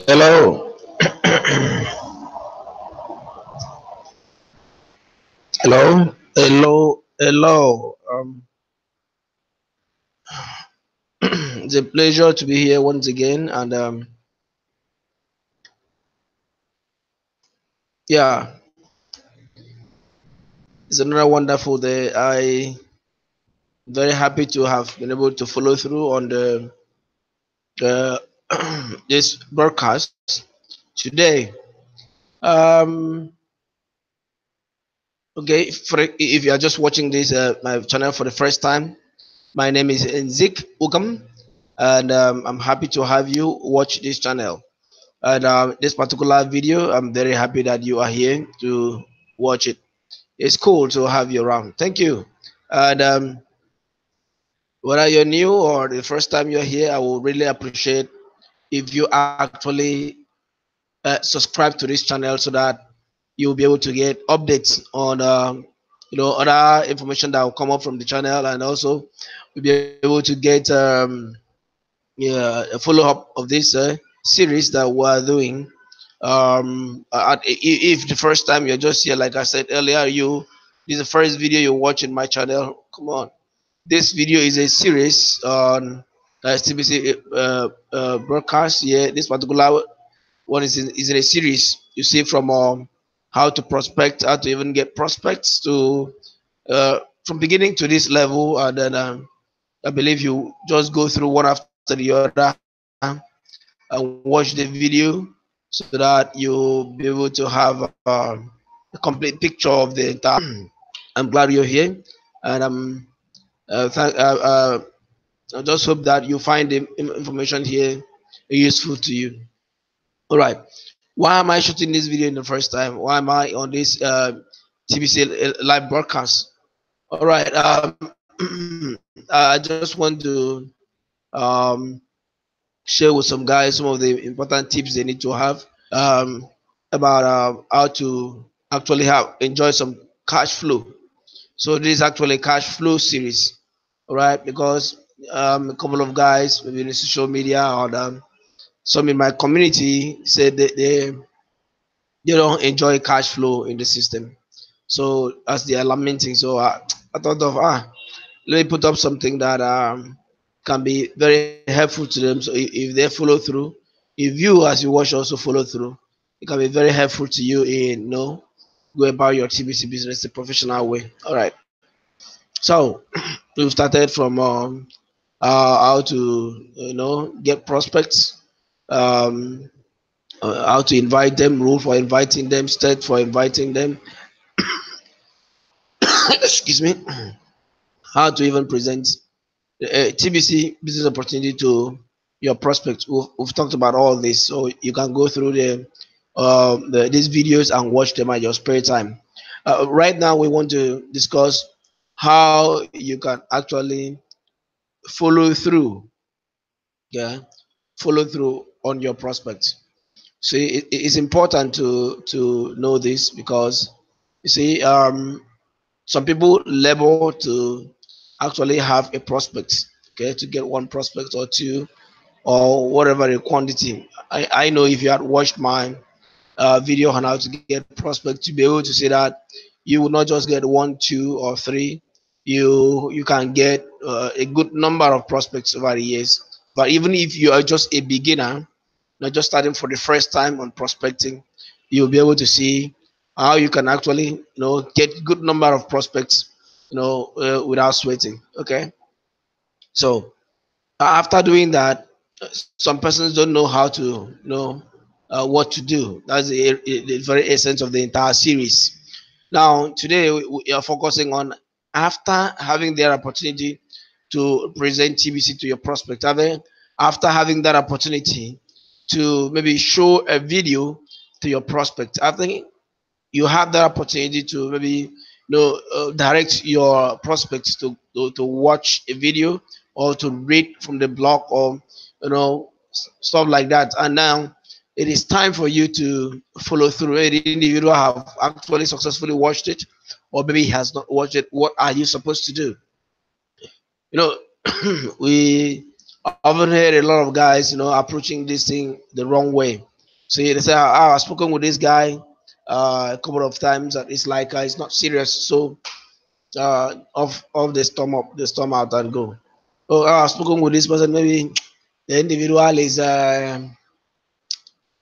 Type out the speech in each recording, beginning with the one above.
Hello. Hello. Hello. Hello. It's a pleasure to be here once again, and yeah, it's another wonderful day. I very happy to have been able to follow through on the this broadcast today. Um, okay, if you are just watching this my channel for the first time, my name is Nzik Ugam, and I'm happy to have you watch this channel. And this particular video, I'm very happy that you are here to watch it. It's cool to have you around. Thank you. And whether you're new or the first time you're here, I will really appreciate if you actually subscribe to this channel so that you'll be able to get updates on other information that will come up from the channel, and also you'll be able to get a follow-up of this series that we're doing. If the first time you're just here, like I said earlier, this is the first video you watch in my channel, come on. This video is a series on TBC broadcast. Yeah, this particular one is in a series. You see, from how to prospect, how to even get prospects to from beginning to this level, and then I believe you just go through one after the other and watch the video so that you'll be able to have a complete picture of the entire. I'm glad you're here, and I just hope that you find the information here useful to you. All right. Why am I shooting this video in the first time? Why am I on this TBC live broadcast? All right. I just want to um, share with some guys some of the important tips they need to have about how to actually enjoy some cash flow. So this is actually a cash flow series, all right? Because a couple of guys, maybe in social media or some in my community, said that they don't enjoy cash flow in the system. So as they are lamenting, so I thought of let me put up something that can be very helpful to them. So if they follow through, if you as you watch also follow through, it can be very helpful to you in go about your TBC business the professional way. All right. So we've started from how to get prospects, um, how to invite them, rule for inviting them, state for inviting them. Excuse me. How to even present TBC business opportunity to your prospects. We've talked about all this, so you can go through these videos and watch them at your spare time. Right now, we want to discuss how you can actually follow through. Yeah, follow through on your prospects. So it's important to know this, because you see, some people label to actually have a prospect, okay, to get one prospect or two or whatever the quantity. I know if you had watched my video on how to get prospect, to be able to say that you will not just get one, two, or three. You can get a good number of prospects over the years. But even if you are just a beginner, not just starting for the first time on prospecting, you'll be able to see how you can actually get good number of prospects without sweating. Okay, so after doing that, some persons don't know how to what to do. That's the very essence of the entire series. Now today we are focusing on, after having their opportunity to present TBC to your prospect. After having that opportunity to maybe show a video to your prospect, after you have that opportunity to maybe direct your prospects to watch a video or to read from the blog or stuff like that. And now it is time for you to follow through. The individual have actually successfully watched it, or maybe he has not watched it. What are you supposed to do? You know, we often heard a lot of guys, approaching this thing the wrong way. So they say, I've spoken with this guy a couple of times, and it's like it's not serious. So of the storm out and go. Oh, I've spoken with this person. Maybe the individual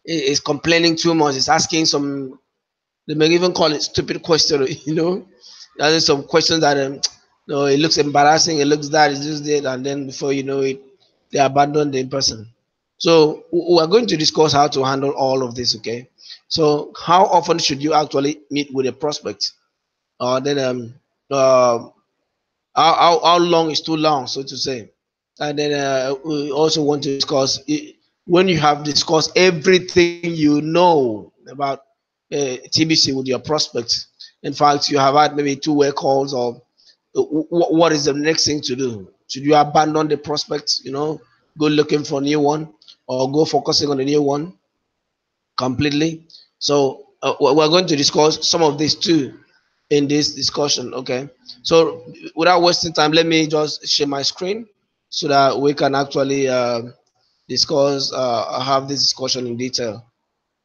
is complaining too much. Is asking some. They may even call it stupid question. There's some questions that it looks embarrassing. It looks that it's just there, and then before you know it, they abandon the person. So we are going to discuss how to handle all of this. Okay. So how often should you actually meet with a prospect? Then how long is too long, so to say. And then we also want to discuss when you have discussed everything you know about TBC with your prospects. In fact, you have had maybe two-way calls, or what is the next thing to do? Should you abandon the prospects, go looking for a new one, or go focusing on a new one completely? So we're going to discuss some of these too in this discussion. Okay, so without wasting time, let me just share my screen so that we can actually discuss have this discussion in detail.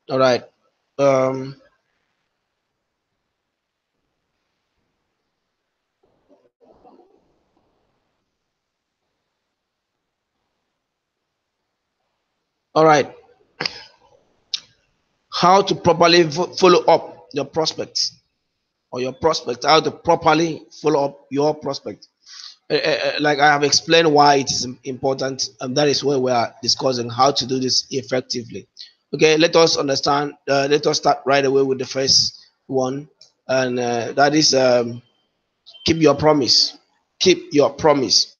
All right. um all right, how to properly follow up your prospects, or your prospect, how to properly follow up your prospect. Like I have explained why it is important, and that is where we are discussing how to do this effectively. Okay, let us understand. Let us start right away with the first one, and that is keep your promise. Keep your promise.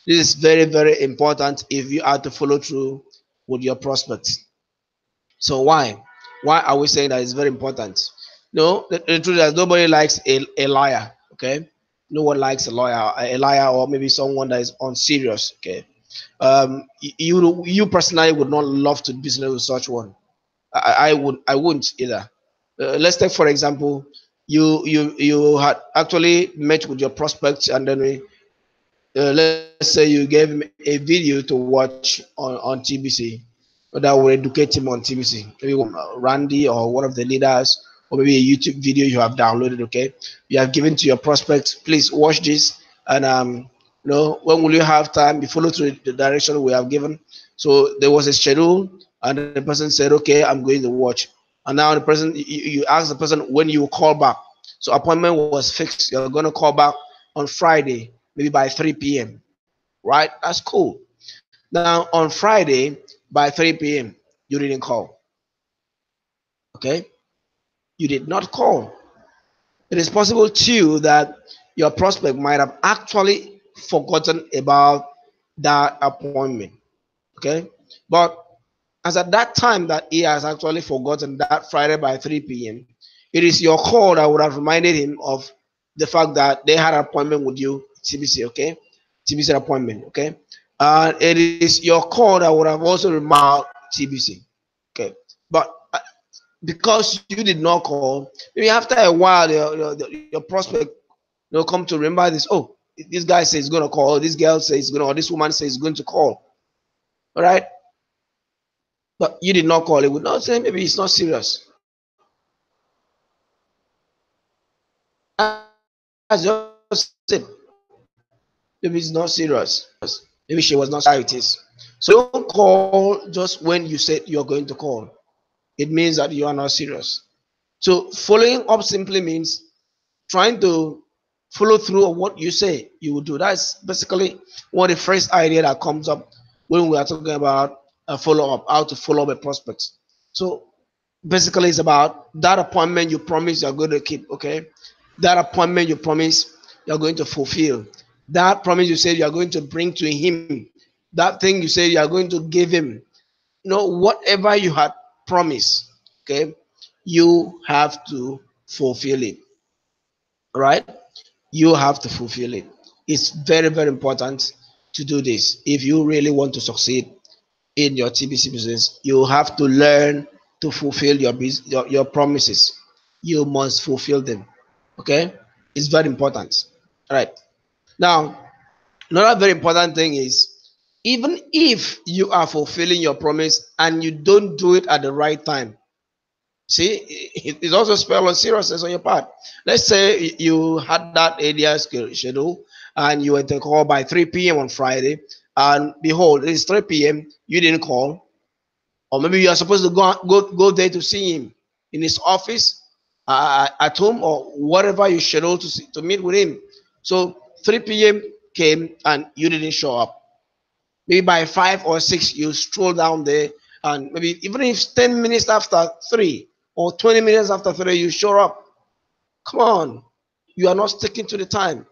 This is very, very important if you are to follow through with your prospects. So why? Why are we saying that it's very important? No, the truth is nobody likes a liar. Okay, no one likes a liar, or maybe someone that is unserious. Okay, you personally would not love to business with such one. I wouldn't either. Let's take for example, you had actually met with your prospect, and then let's say you gave him a video to watch on TBC that will educate him on TBC. Maybe Randy or one of the leaders, or maybe a YouTube video you have downloaded. Okay, you have given to your prospect. Please watch this, and when will you have time? You follow through the direction we have given. So there was a schedule, and the person said, "Okay, I'm going to watch." And now the person, you ask the person when you will call back. So appointment was fixed. You're going to call back on Friday, maybe by 3 p.m. Right? That's cool. Now on Friday by 3 p.m. you didn't call. Okay? You did not call. It is possible too that your prospect might have actually forgotten about that appointment. Okay? But as at that time that he has actually forgotten that Friday by 3 p.m., it is your call that would have reminded him of the fact that they had an appointment with you, TBC, okay? TBC appointment, okay? And it is your call that would have also reminded TBC, okay? But because you did not call, maybe after a while, your prospect will come to remember this. Oh, this guy says he's going to call, this girl says he's going to, or this woman says he's going to call, all right? But you did not call. It would not say maybe it's not serious. That's just it. Maybe it's not serious. Maybe she was not sure it is. So don't call just when you said you're going to call. It means that you are not serious. So following up simply means trying to follow through on what you say you will do. That's basically one of the first idea that comes up when we are talking about a follow up, how to follow up a prospect. So basically it's about that appointment you promise you're going to keep. Okay, that appointment you promise you're going to fulfill. that promise you said you are going to bring to him, that thing you said you are going to give him, whatever you had promised, okay, you have to fulfill it. All right, you have to fulfill it. It's very, very important to do this. If you really want to succeed in your TBC business, you have to learn to fulfill your promises. You must fulfill them. Okay, it's very important. All right. Now, another very important thing is, even if you are fulfilling your promise and you don't do it at the right time, see, it also spell on seriousness on your part. Let's say you had that area schedule and you were to call by 3 p.m. on Friday, and behold, it's 3 p.m. You didn't call, or maybe you are supposed to go there to see him in his office, at home, or whatever you schedule to meet with him. So 3 p.m. came and you didn't show up. Maybe by 5 or 6 you stroll down there, and maybe even if 10 minutes after 3 or 20 minutes after 3 you show up. Come on, you are not sticking to the time.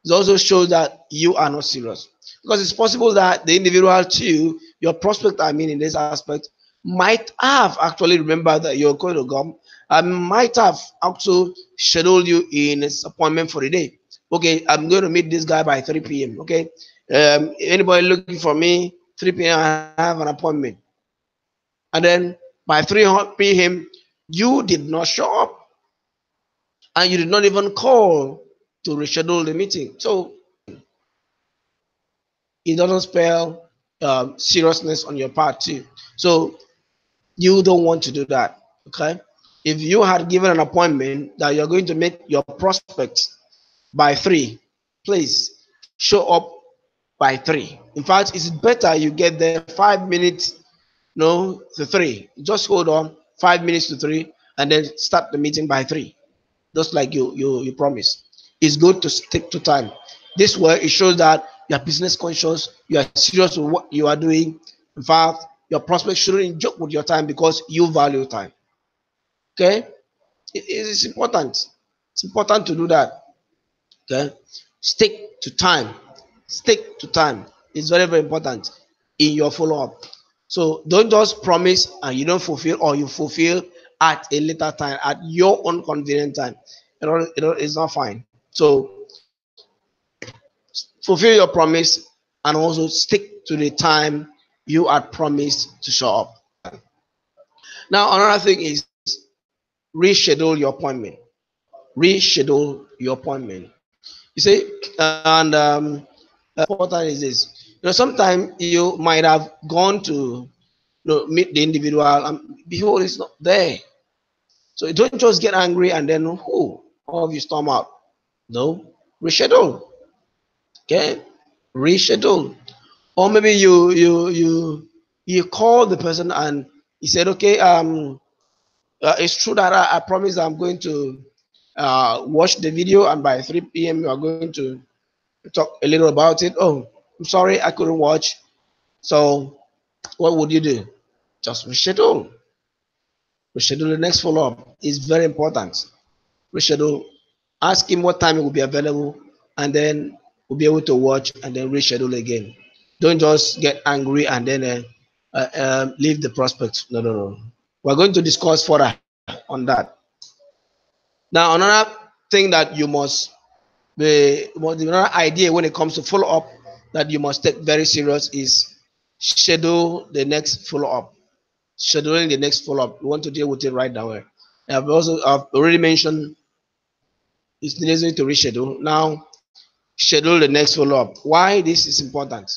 It also shows that you are not serious, because it's possible that the individual too, your prospect, I mean, in this aspect, might have actually remembered that you're going to come, and might have also scheduled you in his appointment for the day. Okay, I'm going to meet this guy by 3 p.m. Okay, anybody looking for me 3 p.m. I have an appointment, and then by 3 p.m. you did not show up, and you did not even call to reschedule the meeting. So it doesn't spell seriousness on your part too. So you don't want to do that. Okay, if you had given an appointment that you're going to meet your prospects by 3, please show up by 3. In fact, it's better you get there 5 minutes, no, to 3. Just hold on 5 minutes to 3, and then start the meeting by 3, just like you promised. It's good to stick to time. This way, it shows that you are business conscious, you are serious with what you are doing. In fact, your prospects shouldn't joke with your time, because you value time. Okay, it's important. It's important to do that. Okay, stick to time. Stick to time. It's very, very important in your follow-up. So don't just promise and you don't fulfill, or you fulfill at a later time, at your own convenient time. It's not fine. So fulfill your promise, and also stick to the time you had promised to show up. Now, another thing is, reschedule your appointment. Reschedule your appointment. You see, and important is this. Sometimes you might have gone to meet the individual, and behold, it's not there. So don't just get angry and then all of you storm out. No, reschedule. Okay, reschedule. Or maybe you call the person and he said, okay, it's true that I promise I'm going to watch the video, and by 3 p.m. you are going to talk a little about it. Oh, I'm sorry, I couldn't watch. So what would you do? Just reschedule. Reschedule the next follow-up. It's very important. Reschedule. Ask him what time he will be available, and then we'll be able to watch, and then reschedule again. Don't just get angry and then leave the prospect. No, no, no. We're going to discuss further on that. Now, another thing that you must be, another idea when it comes to follow-up that you must take very serious is schedule the next follow-up. Scheduling the next follow-up. We want to deal with it right now. I've already mentioned it's necessary to reschedule. Now, schedule the next follow-up. Why this is important?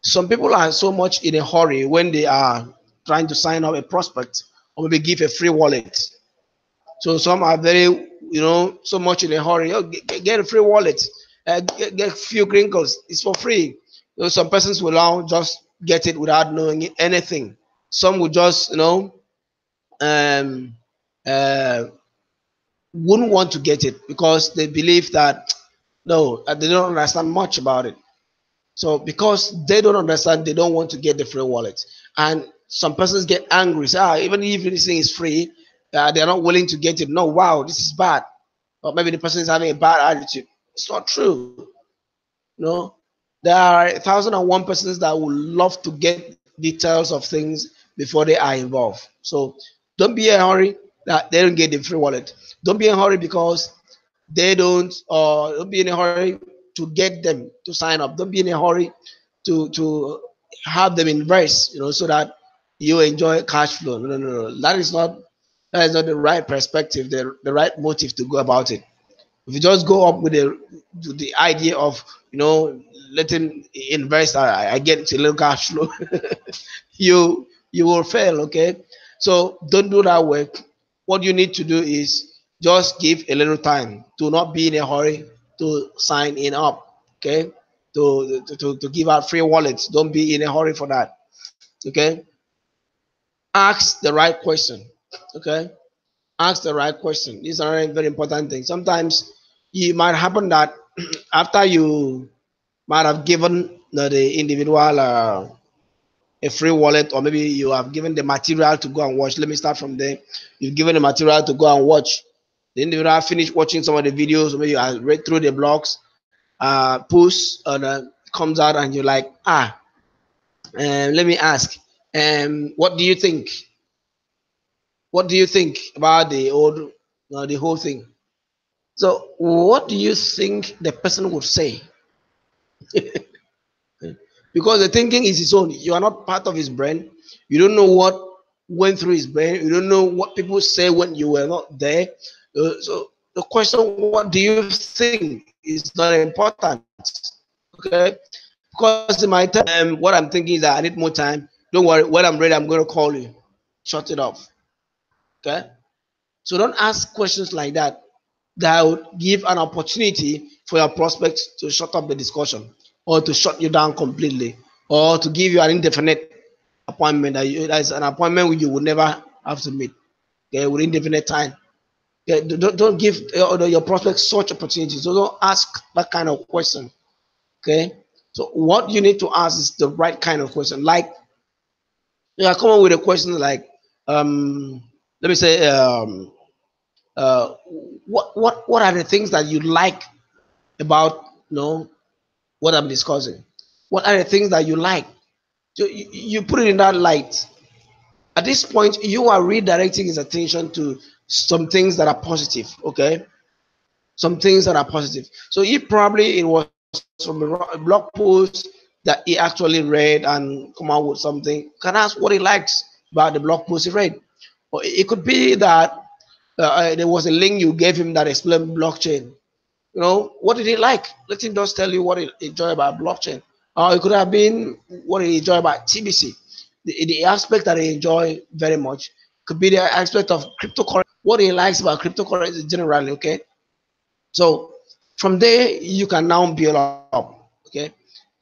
Some people are so much in a hurry when they are trying to sign up a prospect, or maybe give a free wallet. So some are very, so much in a hurry. Oh, get a free wallet, get a few crinkles. It's for free. Some persons will now just get it without knowing anything. Some will just, um, uh, wouldn't want to get it because they believe that no, they don't understand much about it. So because they don't understand, they don't want to get the free wallet. And some persons get angry, say, even if this thing is free, they're not willing to get it. No, wow, this is bad. Or maybe the person is having a bad attitude. It's not true. You know, there are 1,001 persons that would love to get details of things before they are involved. So don't be in a hurry that they don't get the free wallet. Don't be in a hurry because they don't be in a hurry to get them to sign up. Don't be in a hurry to have them invest, so that you enjoy cash flow. No, no, no, no. That is not the right perspective, the right motive to go about it. If you just go up with the idea of letting invest, I get a little cash flow, you will fail. Okay, so don't do that work. What you need to do is just give a little time. Do not be in a hurry to sign in up. Okay, to give out free wallets. Don't be in a hurry for that. Okay, ask the right question. Okay, ask the right question. These are very important things. Sometimes it might happen that after you might have given the individual a free wallet, or maybe you have given the material to go and watch. Let me start from there. You've given the material to go and watch. The individual finished watching some of the videos, maybe you have read through the blogs, post, and comes out, and you're like, let me ask, what do you think? What do you think about the whole thing? So, what do you think the person would say? Because the thinking is his own. You are not part of his brain. You don't know what went through his brain. You don't know what people say when you were not there. So the question, what do you think, is not important. Okay? Because in my time, what I'm thinking is that I need more time. Don't worry. When I'm ready, I'm going to call you. Shut it off. Okay? So don't ask questions like that. That would give an opportunity for your prospects to shut up the discussion, or to shut you down completely, or to give you an indefinite appointment that's an appointment you would never have to meet. Okay, with indefinite time. Okay, don't give your prospects such opportunities. So don't ask that kind of question. Okay, so what you need to ask is the right kind of question. Like, come up with a question like, let me say, uh, what are the things that you like about what I'm discussing? What are the things that you like? So you put it in that light. At this point, you are redirecting his attention to some things that are positive. Okay, some things that are positive. So he probably, it was from a blog post that he actually read and come out with something. Can ask what he likes about the blog post he read. Or it could be that there was a link you gave him that explained blockchain. What did he like? Let him just tell you what he enjoyed about blockchain. Or it could have been what he enjoyed about TBC. The aspect that he enjoy very much could be the aspect of cryptocurrency. What he likes about cryptocurrency generally. Okay, so from there you can now build up. Okay,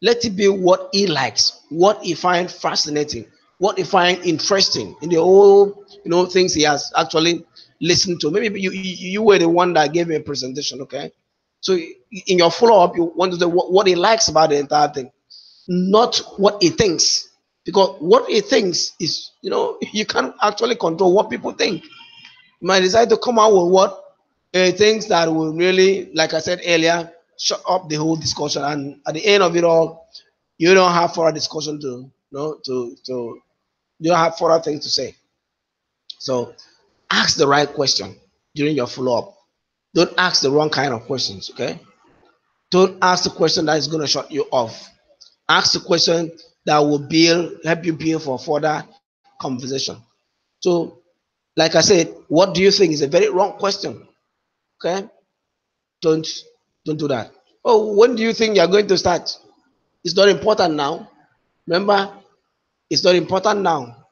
let it be what he likes, what he finds fascinating, what he finds interesting in the whole things he has actually listened to. Maybe you were the one that gave me a presentation. Okay, so in your follow-up, you want to know what he likes about the entire thing, not what he thinks. Because what he thinks is, you can't actually control what people think. You might decide to come out with what things that will really, like I said earlier, shut up the whole discussion. And at the end of it all, you don't have further discussion to you don't have further things to say. So ask the right question during your follow-up. Don't ask the wrong kind of questions. Okay, don't ask the question that is going to shut you off. Ask the question that will help you build for further conversation. So, like I said, what do you think is a very wrong question. Okay, don't don't do that. Oh, when do you think you're going to start? It's not important now. Remember, it's not important now.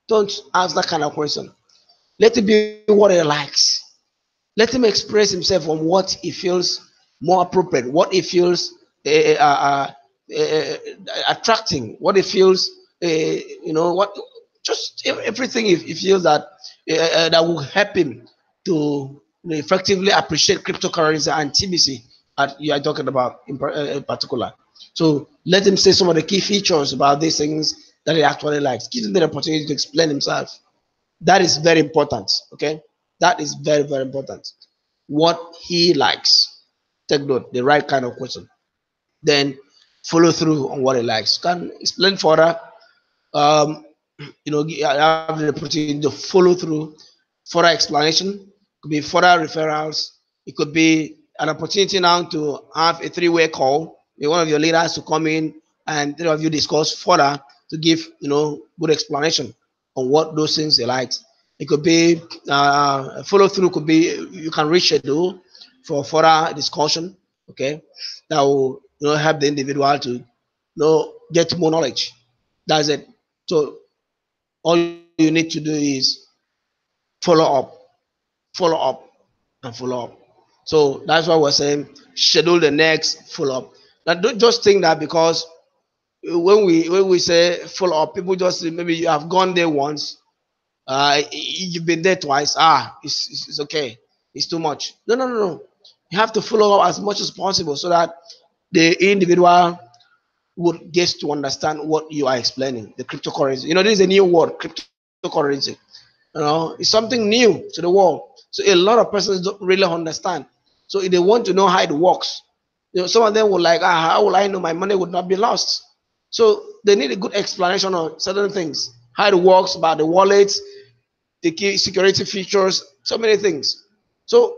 Don't ask that kind of question. Let it be what he likes. Let him express himself on what he feels more appropriate, what he feels uh, uh, uh, attracting, what he feels, what just everything he feels that will help him to effectively appreciate cryptocurrency and TBC you are talking about in particular. So let him say some of the key features about these things that he actually likes. Give him the opportunity to explain himself. That is very important. Okay, that is very, very important. What he likes. Take note, the right kind of question. then follow through on what he likes. Can explain further. Um, you have the opportunity to follow through, further explanation. Could be further referrals. It could be an opportunity now to have a three-way call. One of your leaders to come in and three of you discuss further to give good explanation on what those things they like. It could be follow through. Could be you can reschedule for further discussion. Okay, that will help the individual to get more knowledge. That's it. So all you need to do is follow up, follow up, and follow up. So that's why we're saying schedule the next follow up. Now don't just think that because when we say follow up, people just maybe you have gone there once, you've been there twice. It's okay. It's too much. No, no, no, no. You have to follow up as much as possible so that the individual would get to understand what you are explaining. The cryptocurrency. This is a new word, cryptocurrency. It's something new to the world. So a lot of persons don't really understand. So if they want to know how it works, some of them will like, how will I know my money would not be lost? So they need a good explanation on certain things, how it works, about the wallets, the key security features, so many things. So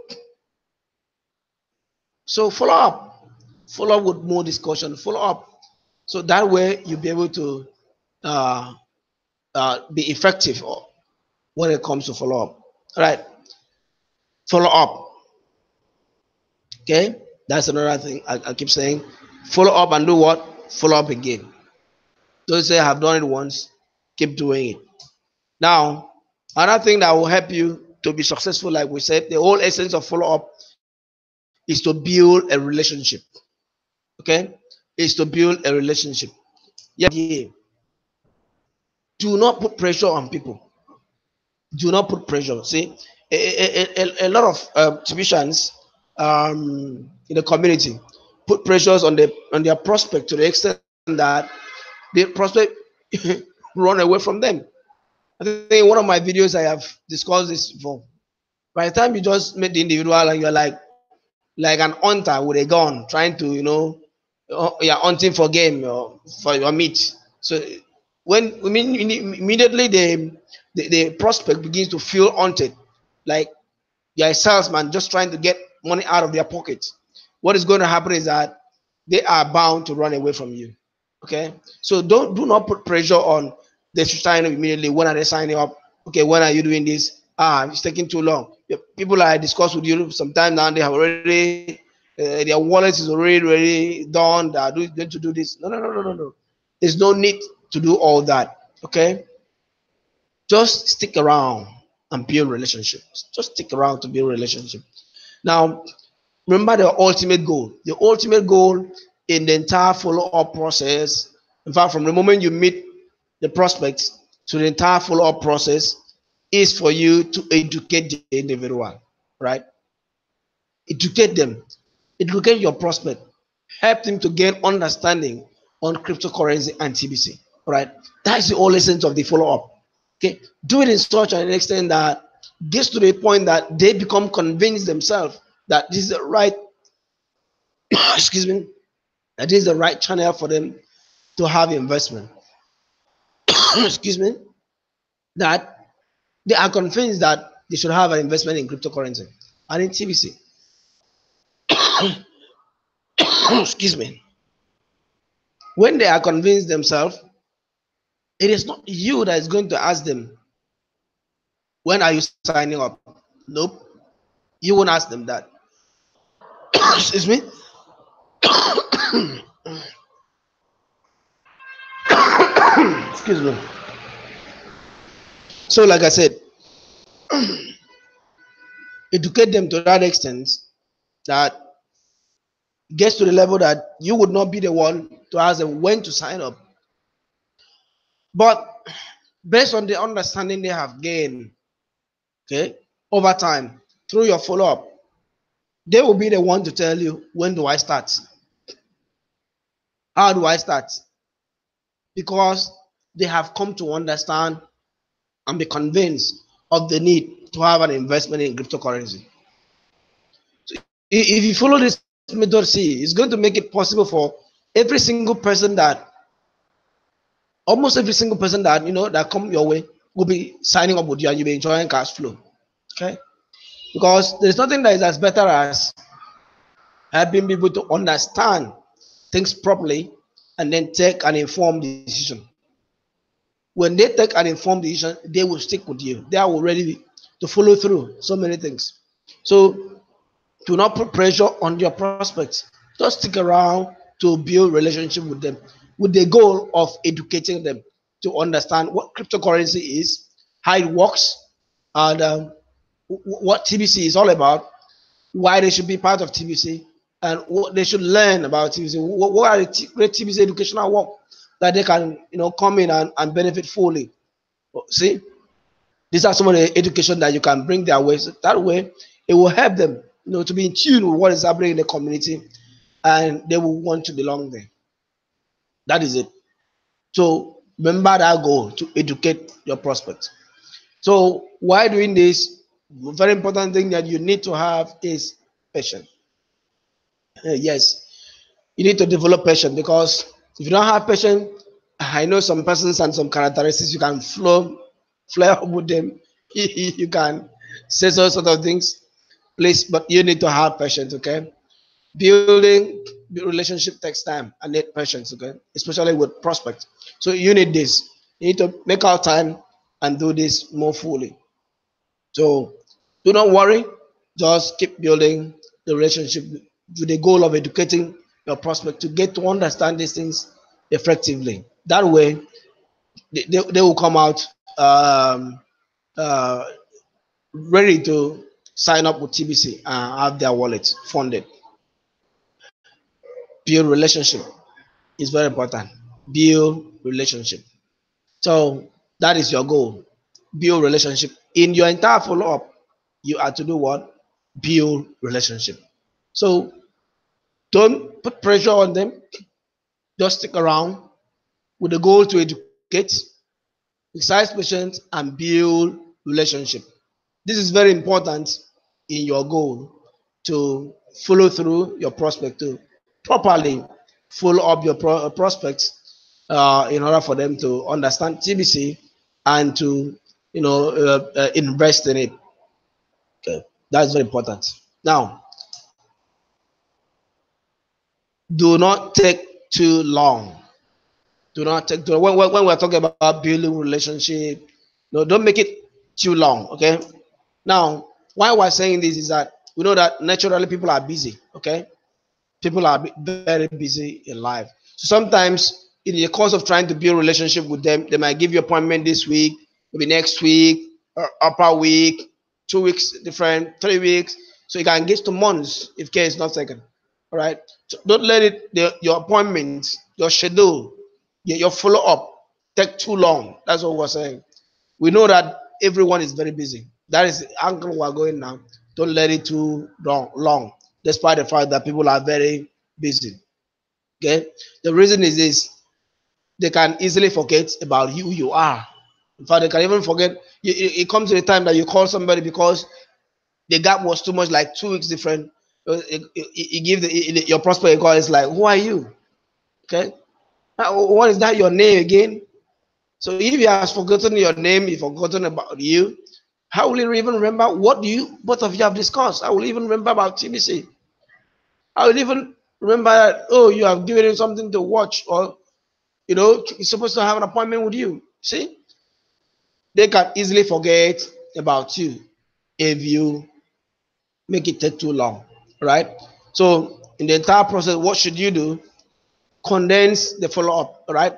follow up with more discussion, follow up. So that way you'll be able to be effective when it comes to follow up. All right, follow up. Okay, that's another thing I keep saying. Follow up and do what? Follow up again. Don't say I have done it once, keep doing it. Now, another thing that will help you to be successful, like we said, the whole essence of follow up is to build a relationship. Okay, is to build a relationship. Yeah. Do not put pressure on people. Do not put pressure. See, a lot of TBCians in the community put pressures on their prospect to the extent that the prospect run away from them. I think in one of my videos I have discussed this before. By the time you just meet the individual and you're like an hunter with a gun, trying to you're hunting for game or for your meat. So immediately the prospect begins to feel haunted, like you're a salesman just trying to get money out of their pockets. What is going to happen is that they are bound to run away from you. Okay, so do not put pressure on they should sign up immediately. When are they signing up? Okay, when are you doing this? It's taking too long. People I discussed with you sometime now, they have already their wallet is already done. They are going to do this. No, no, no, no, no, no. There's no need to do all that. Okay, just stick around and build relationships. Just stick around to build relationship. Now, remember the ultimate goal. The ultimate goal in the entire follow-up process, in fact, from the moment you meet the prospects to the entire follow-up process, is for you to educate the individual, right? Educate them, educate your prospect, help them to gain understanding on cryptocurrency and TBC, right? That's the whole essence of the follow-up. Okay, do it in such an extent that gets to the point that they become convinced themselves that this is the right excuse me, that this is the right channel for them to have investment. Excuse me, that they are convinced that they should have an investment in cryptocurrency and in TBC. Excuse me. When they are convinced themselves, it is not you that is going to ask them, when are you signing up? Nope. You won't ask them that. Excuse me. Excuse me. So, like I said, educate them to that extent that gets to the level that you would not be the one to ask them when to sign up. But based on the understanding they have gained, okay, over time through your follow-up, they will be the one to tell you, when do I start? How do I start? Because they have come to understand and be convinced of the need to have an investment in cryptocurrency. So if you follow this method C, it's going to make it possible for every single person that, almost every single person that that come your way will be signing up with you, and you'll be enjoying cash flow. Okay, because there's nothing that is as better as helping people to understand things properly and then take an informed decision. When they take an informed decision, they will stick with you. They are ready to follow through so many things. So do not put pressure on your prospects. Just stick around to build relationship with them with the goal of educating them to understand what cryptocurrency is, how it works, and what TBC is all about, why they should be part of TBC, and what they should learn about TBC. What are the great TBC educational work that they can come in and benefit fully. See, these are some of the education that you can bring their way. So that way, it will help them, to be in tune with what is happening in the community, and they will want to belong there. That is it. So remember that goal to educate your prospects. So while doing this, very important thing that you need to have is patience. Yes, you need to develop patience, because if you don't have patience, I know some persons and some characteristics, you can flare up with them. You can say all sort of things, please, but you need to have patience. Okay, building the relationship takes time and need patience. Okay, especially with prospects. So you need this. You need to make out time and do this more fully. So do not worry. Just keep building the relationship with the goal of educating your prospect to get to understand these things effectively. That way, they will come out uh, ready to sign up with TBC and have their wallet funded. Build relationship is very important. Build relationship. So that is your goal. Build relationship. In your entire follow-up, you are to do what? Build relationship. So don't put pressure on them. Just stick around with the goal to educate, exercise patience, and build relationship. This is very important in your goal to follow through your prospect, to properly follow up your prospects in order for them to understand TBC and to invest in it. Okay, that's very important. Now, do not take too long. Do not take too long. When we're talking about building relationship, no, don't make it too long. Okay. Now, why we're saying this is that we know that naturally people are busy. Okay, people are very busy in life. So sometimes in the course of trying to build a relationship with them, they might give you appointment this week, maybe next week, or upper week, 2 weeks different, 3 weeks. So you can get to months if care is not taken. All right. So don't let your appointments, your schedule, your follow up take too long. That's what we're saying. We know that everyone is very busy. That is the angle we're going now. Don't let it too long, despite the fact that people are very busy. Okay, the reason is this: they can easily forget about who you are. In fact, they can even forget. It comes to the time that you call somebody because the gap was too much, like 2 weeks different. You give your prospect a call. It's like, who are you? Okay, what is that? Your name again? So if he has forgotten your name, he forgotten about you, how will he even remember what you both of you have discussed? I will even remember about TBC. I will even remember that, oh, you have given him something to watch, or he's supposed to have an appointment with you. See, they can easily forget about you if you make it take too long, right? So in the entire process, what should you do? Condense the follow-up, right,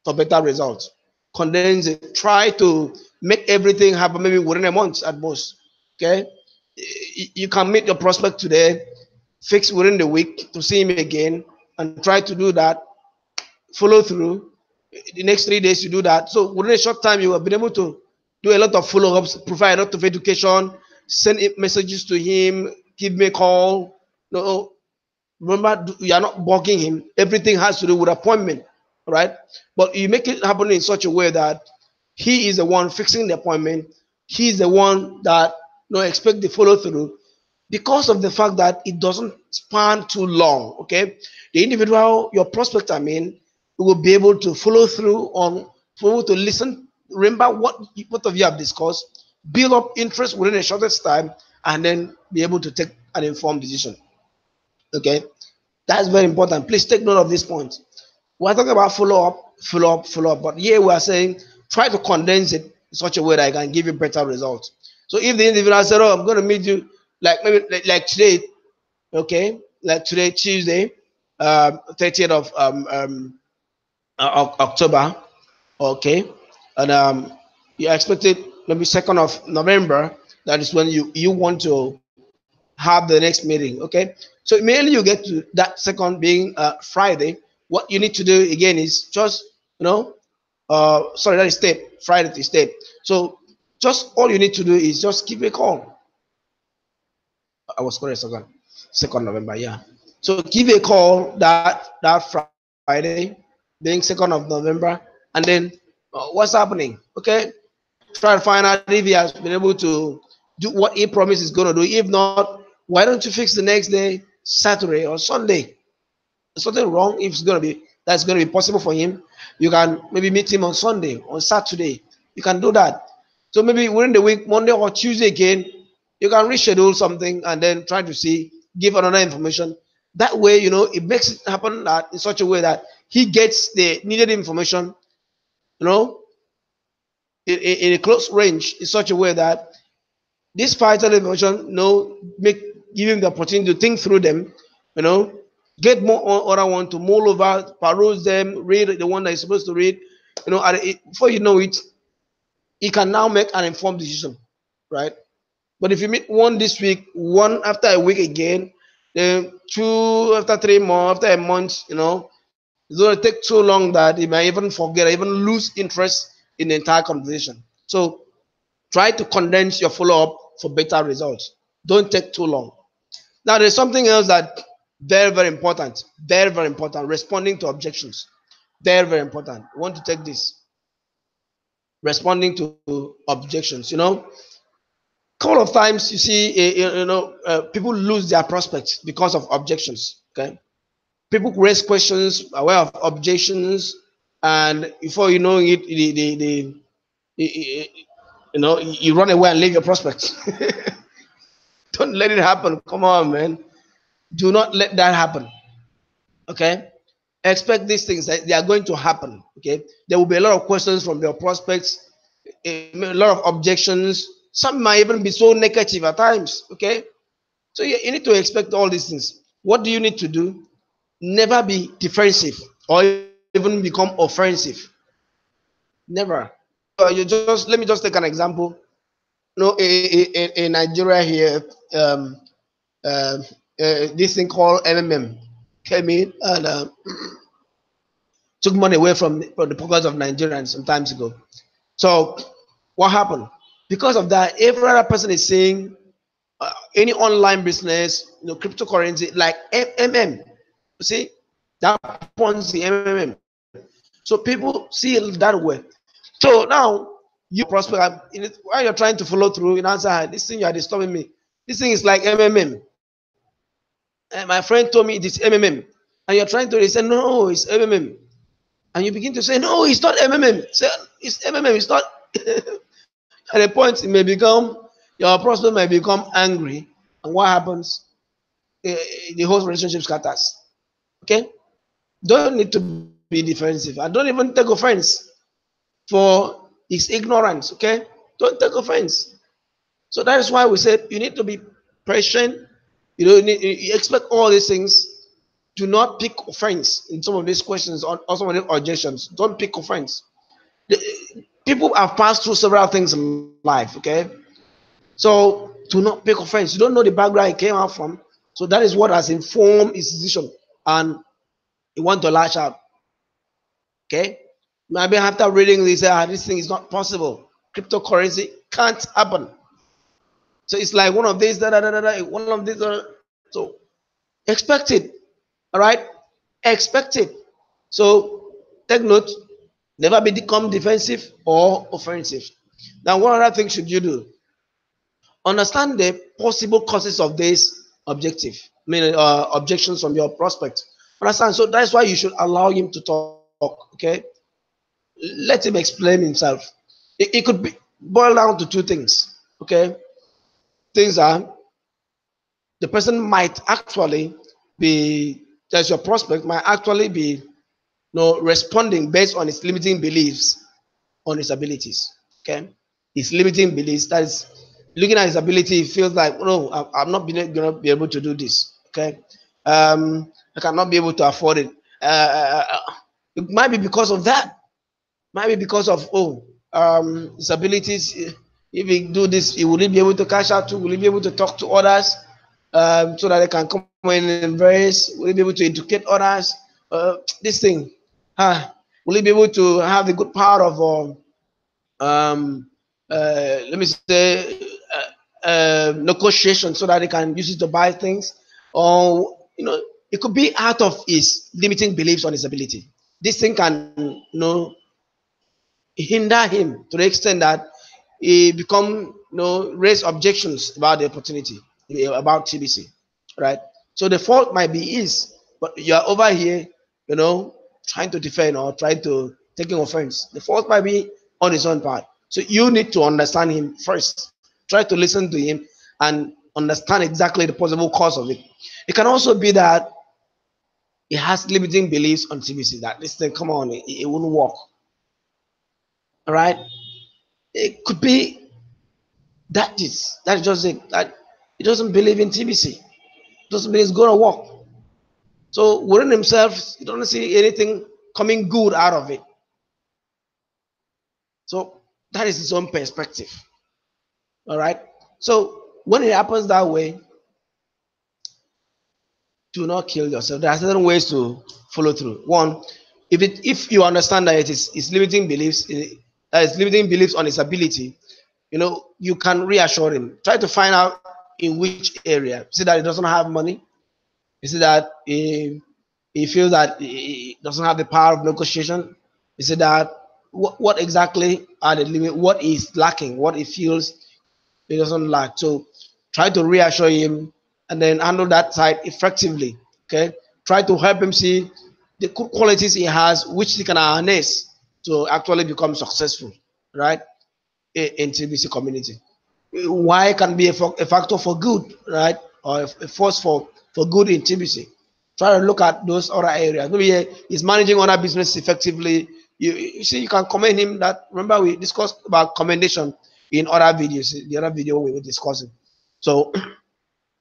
for better results. Condense it. Try to make everything happen maybe within a month at most. Okay, you can meet your prospect today, fix within the week to see him again, and try to do that. Follow through. The next 3 days you do that. So within a short time, you have been able to do a lot of follow-ups, provide a lot of education, send messages to him, give me a call. No, remember, you are not bugging him. Everything has to do with appointment, right? But you make it happen in such a way that he is the one fixing the appointment. He's the one that expect the follow through. because of the fact that it doesn't span too long. Okay, the individual, your prospect, I mean, will be able to follow through on, follow to listen, remember what both of you have discussed, build up interest within the shortest time, and then be able to take an informed decision. Okay, that's very important. Please take note of this point. We're talking about follow up, follow up, follow up, but here we are saying try to condense it in such a way that I can give you better results. So if the individual said, "Oh, I'm going to meet you like maybe like today," okay, like today, Tuesday, 30th of October, okay, and you expected maybe 2nd of November. That is when you want to have the next meeting, okay. So immediately you get to that second being Friday. What you need to do again is just, sorry, that is state, Friday to state. So just all you need to do is just give a call. I was correct, second November, yeah. So give a call that Friday, being 2nd of November, and then what's happening, okay. Try to find out if he has been able to do what he promised he's going to do. If not, why don't you fix the next day, Saturday or Sunday? There's something wrong. If it's going to be, that's going to be possible for him, you can maybe meet him on Sunday, on Saturday. You can do that. So maybe within the week, Monday or Tuesday again, you can reschedule something and then try to see, give another information. That way, it makes it happen that in such a way that he gets the needed information, you know, in a close range, in such a way that this vital information, give him the opportunity to think through them, get more other one to mull over, peruse them, read the one that he's supposed to read, before you know it, he can now make an informed decision, right? But if you meet one this week, one after a week again, then two after 3 months, after a month, it's going to take too long that he might even forget, even lose interest in the entire conversation. So try to condense your follow-up for better results. Don't take too long. Now, there's something else that very, very important. Very, very important. Responding to objections. Very, very important. I want to take this. Responding to objections. Couple of times you see, people lose their prospects because of objections. Okay, people raise questions aware of objections, and before you know it, you run away and leave your prospects. Don't let it happen. Come on, man. Do not let that happen. Okay. Expect these things that they are going to happen. Okay. There will be a lot of questions from your prospects, a lot of objections. Some might even be so negative at times. Okay. So you need to expect all these things. What do you need to do? Never be defensive or even become offensive. Never. Let me just take an example. In Nigeria here, this thing called MMM came in and took money away from the pockets of Nigerians some times ago. So what happened? Because of that, every other person is saying any online business, cryptocurrency like MMM. You see, that Ponzi MMM. So people see it that way. So now you prospect while you're trying to follow through in answer, this thing you are disturbing me. This thing is like MMM. And my friend told me it is MMM. And you're trying to say, no, it's MMM. And you begin to say, no, it's not MMM. Say, it's MMM, it's not. At a point, your prospect may become angry. And what happens? The whole relationship scatters. Okay? Don't need to be defensive. And don't even take offense for his ignorance. Okay? Don't take offense. So that is why we said you need to be patient. You expect all these things. Do not pick offense in some of these questions or some of these objections. Don't pick offense. People have passed through several things in life, okay? So do not pick offense. You don't know the background he came out from. So that is what has informed his decision. And you want to lash out. Okay? Maybe after reading this, this thing is not possible. Cryptocurrency can't happen. So it's like one of these, one of these. So expect it. All right? Expect it. So take note. Never become defensive or offensive. Now, what other thing should you do? understand the possible causes of this objective. I mean, objections from your prospect. Understand? So that's why you should allow him to talk. Okay, let him explain himself. It could be boil down to two things. Okay, things are the person might actually be, there's your prospect might actually be, responding based on his limiting beliefs on his abilities. Okay, his limiting beliefs, that is, looking at his ability, he feels like, no, I'm not going to be able to do this. Okay, I cannot be able to afford it. It might be because of that. Might be because of, his abilities. If he do this, he will he be able to cash out to? Will he be able to talk to others, so that they can come in various? Will he be able to educate others? This thing, will he be able to have the good power of, let me say, negotiation, so that they can use it to buy things? Or, it could be out of his limiting beliefs on his ability. This thing can, hinder him to the extent that he become, raise objections about the opportunity, about TBC, right? So the fault might be his, but you're over here, trying to defend or trying to taking offense. The fault might be on his own part. So you need to understand him first. Try to listen to him and understand exactly the possible cause of it. It can also be that he has limiting beliefs on TBC, that this thing, come on, it wouldn't work. All right, it could be that is just it. That he doesn't believe in TBC. Doesn't mean it's gonna work. So within himself, he doesn't see anything coming good out of it. So that is his own perspective. All right. So when it happens that way, do not kill yourself. There are certain ways to follow through. One, if you understand that it is his limiting beliefs, that is limiting beliefs on his ability, you can reassure him. Try to find out in which area. See that he doesn't have money. You see that he feels that he doesn't have the power of negotiation. You see that what exactly are the limit? What is lacking? What he feels he doesn't lack. So try to reassure him and then handle that side effectively. Okay. Try to help him see the good qualities he has, which he can harness to actually become successful, right? In TBC community. Why can be a factor for good, right? Or a force for good in TBC. Try to look at those other areas. Maybe he's managing other business effectively. You see, you can commend him. That, remember, we discussed about commendation in other videos, the other video we were discussing. So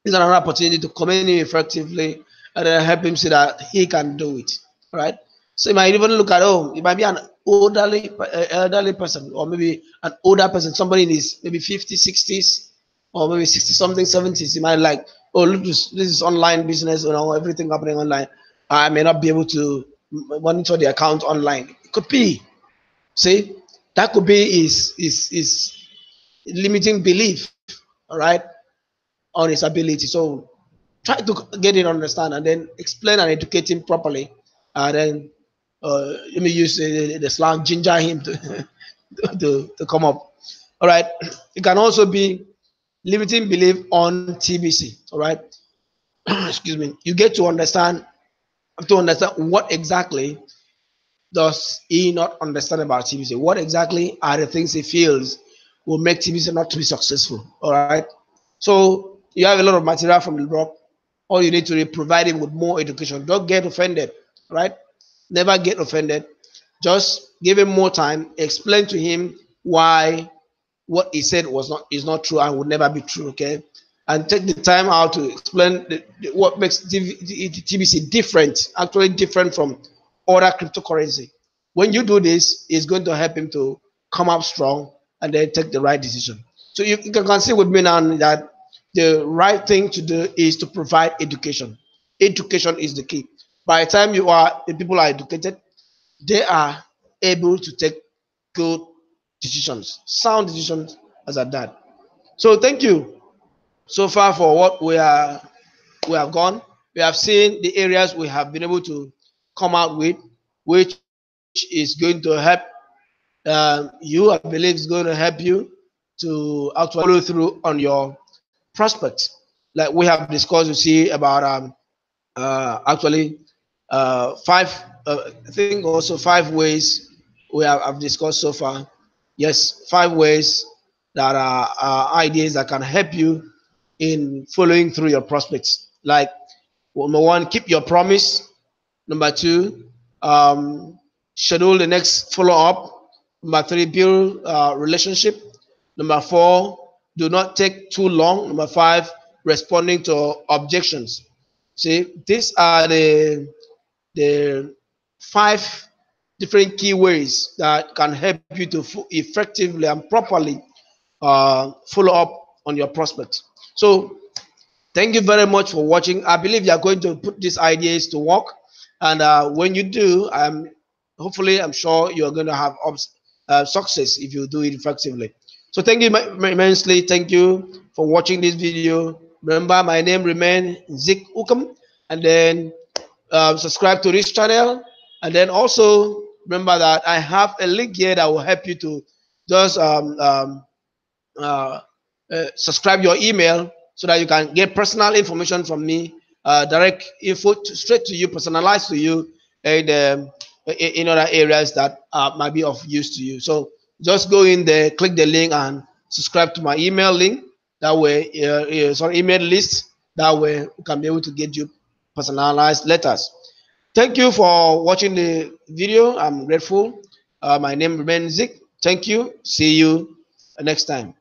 it's another opportunity to commend him effectively and then help him see that he can do it, right? So you might even look at, it might be an elderly person, or maybe an older person, somebody in his maybe 50s, 60s, or maybe 60 something, 70s. You might like, look, this is online business, everything happening online. I may not be able to monitor the account online. It could be, see, that could be his limiting belief, all right, on his ability. So try to get it understand and then explain and educate him properly, and then let me use the slang, ginger him to, to come up. All right, it can also be limiting belief on TBC. All right, excuse me. You get to understand what exactly does he not understand about TBC. What exactly are the things he feels will make TBC not to be successful. All right, so you have a lot of material from the blog. All you need to provide him with more education. Don't get offended, right? Never get offended. Just give him more time. Explain to him why what he said is not true and would never be true. Okay, and take the time out to explain what makes TBC different, actually different from other cryptocurrency. When you do this, it's going to help him to come up strong and then take the right decision. So you can see with me now that the right thing to do is to provide education. Education is the key. By the time the people are educated, they are able to take good decisions, sound decisions as a dad. So thank you so far for what we have gone. We have seen the areas we have been able to come out with, which is going to help you. I believe is going to help you to actually follow through on your prospects. Like we have discussed, you see about actually five, I think also 5 ways we have discussed so far. Yes, 5 ways that are ideas that can help you in following through your prospects. Like number one, keep your promise. Number two, schedule the next follow up. Number three, build relationship. Number four, do not take too long. Number five, responding to objections. See, these are the 5 different key ways that can help you to effectively and properly follow up on your prospects. So thank you very much for watching. I believe you are going to put these ideas to work, and when you do, hopefully I'm sure you are going to have success if you do it effectively. So thank you immensely. Thank you for watching this video. Remember, my name remains Zik Ukam, and then subscribe to this channel, and then also remember that I have a link here that will help you to just uh, subscribe your email so that you can get personal information from me, direct info straight to you, personalized to you, and in other areas that might be of use to you. So just go in there, click the link, and subscribe to my email link. That way, sorry, email list. That way, we can be able to get you personalized letters. Thank you for watching the video. I'm grateful. My name remains Zik. Thank you. See you next time.